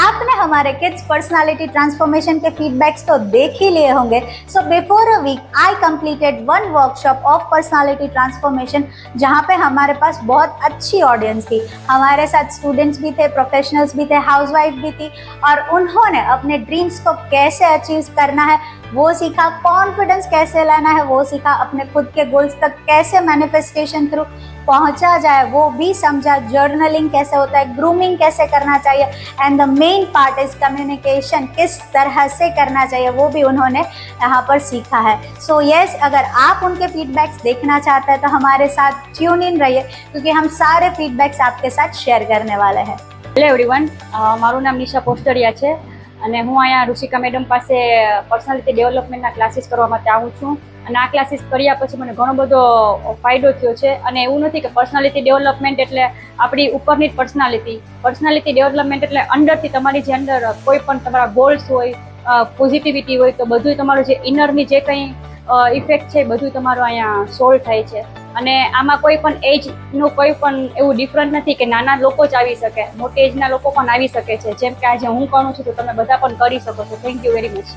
आपने हमारे kids personality transformation के फीडबैक्स तो देख ही लिए होंगे. So before a week I completed one workshop of personality transformation, जहाँ पे हमारे पास बहुत अच्छी ऑडियंस थी. हमारे साथ स्टूडेंट्स भी थे, प्रोफेशनल्स भी थे, हाउसवाइफ भी थी, और उन्होंने अपने ड्रीम्स को कैसे अचीव करना है वो सीखा, कॉन्फिडेंस कैसे लाना है वो सीखा, अपने खुद के गोल्स तक कैसे मैनिफेस्टेशन थ्रू पहुंचा जाए वो भी समझा, जर्नलिंग कैसे होता है, ग्रूमिंग कैसे करना चाहिए, and the main part is communication, किस तरह से करना चाहिए वो भी उन्होंने यहाँ पर सीखा है. सो यस, अगर आप उनके फीडबैक्स देखना चाहते हैं तो हमारे साथ ट्यून इन रहिए, क्योंकि हम सारे फीडबैक्स आपके साथ शेयर करने वाले हैं. હેલો એવરીવન, મારું નામ નિશા પોસ્ટરિયા છે અને હું અહીંયા ઋષિકા મેડમ પાસે પર્સનાલિટી ડેવલપમેન્ટના ક્લાસીસ કરવા માટે આવું છું. અને આ ક્લાસીસ કર્યા પછી મને ઘણો બધો ફાયદો થયો છે. અને એવું નથી કે પર્સનાલિટી ડેવલપમેન્ટ એટલે આપણી ઉપરની જ પર્સનાલિટી ડેવલપમેન્ટ એટલે અંદરથી તમારી જે અંદર કોઈ પણ તમારા ગોલ્સ હોય, પોઝિટિવિટી હોય, તો બધું તમારું જે ઇનરની જે કંઈ ઇફેક્ટ છે બધું તમારું અહીંયા સોલ્વ થાય છે. અને આમાં કોઈ પણ એજનું કોઈ પણ એવું ડિફરન્ટ નથી કે નાના લોકો જ આવી શકે, મોટી એજના લોકો પણ આવી શકે છે. જેમ કે આજે હું કરું છું તો તમે બધા પણ કરી શકો છો. Thank you very much.